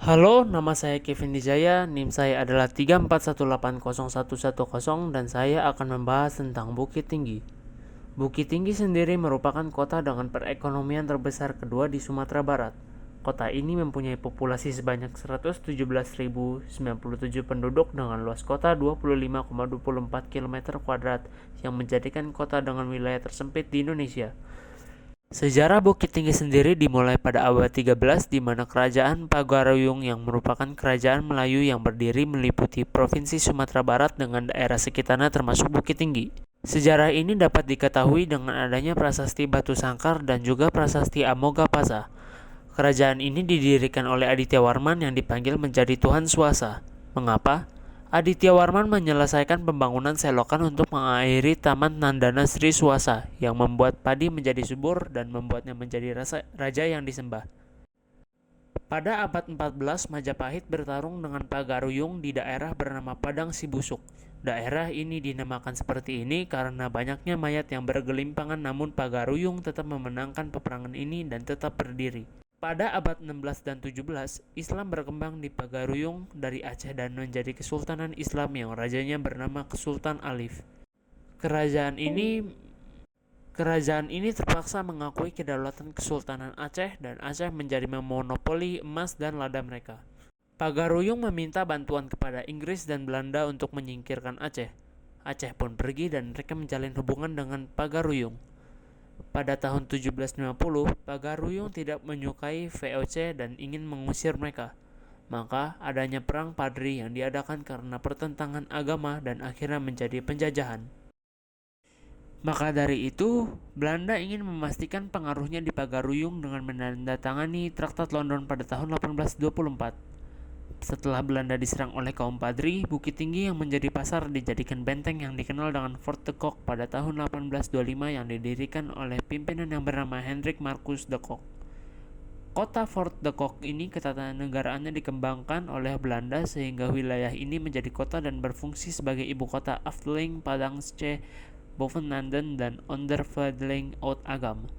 Halo, nama saya Kevin Dijaya, NIM saya adalah 341801110 dan saya akan membahas tentang Bukit Tinggi. Bukit Tinggi sendiri merupakan kota dengan perekonomian terbesar kedua di Sumatera Barat. Kota ini mempunyai populasi sebanyak 117.097 penduduk dengan luas kota 25,24 km kuadrat yang menjadikan kota dengan wilayah tersempit di Indonesia. Sejarah Bukit Tinggi sendiri dimulai pada abad 13 di mana Kerajaan Pagaruyung yang merupakan kerajaan Melayu yang berdiri meliputi Provinsi Sumatera Barat dengan daerah sekitarnya termasuk Bukit Tinggi. Sejarah ini dapat diketahui dengan adanya prasasti Batu Sangkar dan juga prasasti Amogapasa. Kerajaan ini didirikan oleh Aditya Warman yang dipanggil menjadi Tuhan Swasa. Mengapa? Aditya Warman menyelesaikan pembangunan selokan untuk mengairi Taman Nandana Sri Swasa yang membuat padi menjadi subur dan membuatnya menjadi raja yang disembah. Pada abad 14, Majapahit bertarung dengan Pagaruyung di daerah bernama Padang Sibusuk. Daerah ini dinamakan seperti ini karena banyaknya mayat yang bergelimpangan, namun Pagaruyung tetap memenangkan peperangan ini dan tetap berdiri. Pada abad 16 dan 17, Islam berkembang di Pagaruyung dari Aceh dan menjadi Kesultanan Islam yang rajanya bernama Kesultan Alif. Kerajaan ini terpaksa mengakui kedaulatan Kesultanan Aceh dan Aceh menjadi memonopoli emas dan lada mereka. Pagaruyung meminta bantuan kepada Inggris dan Belanda untuk menyingkirkan Aceh. Aceh pun pergi dan mereka menjalin hubungan dengan Pagaruyung. Pada tahun 1750, Pagaruyung tidak menyukai VOC dan ingin mengusir mereka. Maka adanya perang Padri yang diadakan karena pertentangan agama dan akhirnya menjadi penjajahan. Maka dari itu, Belanda ingin memastikan pengaruhnya di Pagaruyung dengan menandatangani Traktat London pada tahun 1824. Setelah Belanda diserang oleh kaum Padri, Bukit Tinggi yang menjadi pasar dijadikan benteng yang dikenal dengan Fort de Kock pada tahun 1825 yang didirikan oleh pimpinan yang bernama Hendrik Marcus de Kock. Kota Fort de Kock ini ketatanegaraannya dikembangkan oleh Belanda sehingga wilayah ini menjadi kota dan berfungsi sebagai ibu kota Afdeling, Padangse, Bovenanden, dan Ondervedeling Oud-Agam.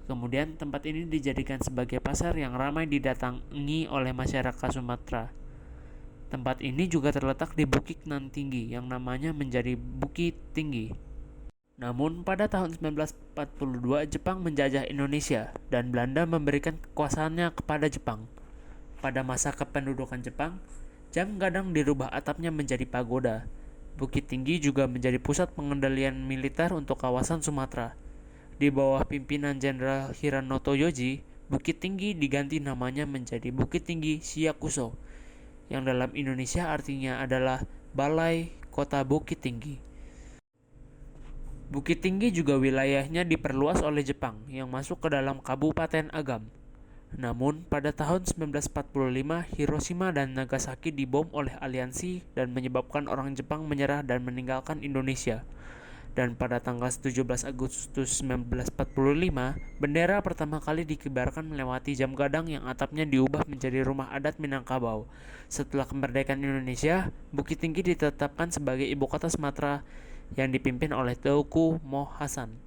Kemudian tempat ini dijadikan sebagai pasar yang ramai didatangi oleh masyarakat Sumatera. Tempat ini juga terletak di Bukit Nan Tinggi yang namanya menjadi Bukit Tinggi. Namun pada tahun 1942 Jepang menjajah Indonesia dan Belanda memberikan kekuasaannya kepada Jepang. Pada masa kependudukan Jepang, Jam Gadang dirubah atapnya menjadi pagoda. Bukit Tinggi juga menjadi pusat pengendalian militer untuk kawasan Sumatera. Di bawah pimpinan Jenderal Hiranoto Yoji, Bukit Tinggi diganti namanya menjadi Bukit Tinggi Siakuso, yang dalam Indonesia artinya adalah Balai Kota Bukit Tinggi. Bukit Tinggi juga wilayahnya diperluas oleh Jepang yang masuk ke dalam Kabupaten Agam. Namun, pada tahun 1945, Hiroshima dan Nagasaki dibom oleh aliansi dan menyebabkan orang Jepang menyerah dan meninggalkan Indonesia. Dan pada tanggal 17 Agustus 1945, bendera pertama kali dikibarkan melewati Jam Gadang yang atapnya diubah menjadi rumah adat Minangkabau. Setelah kemerdekaan Indonesia, Bukit Tinggi ditetapkan sebagai ibu kota Sumatera yang dipimpin oleh Teuku Moh Hasan.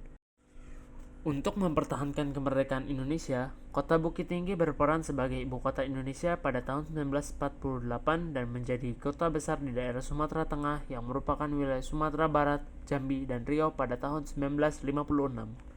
Untuk mempertahankan kemerdekaan Indonesia, kota Bukit Tinggi berperan sebagai ibu kota Indonesia pada tahun 1948 dan menjadi kota besar di daerah Sumatera Tengah yang merupakan wilayah Sumatera Barat, Jambi, dan Riau pada tahun 1956.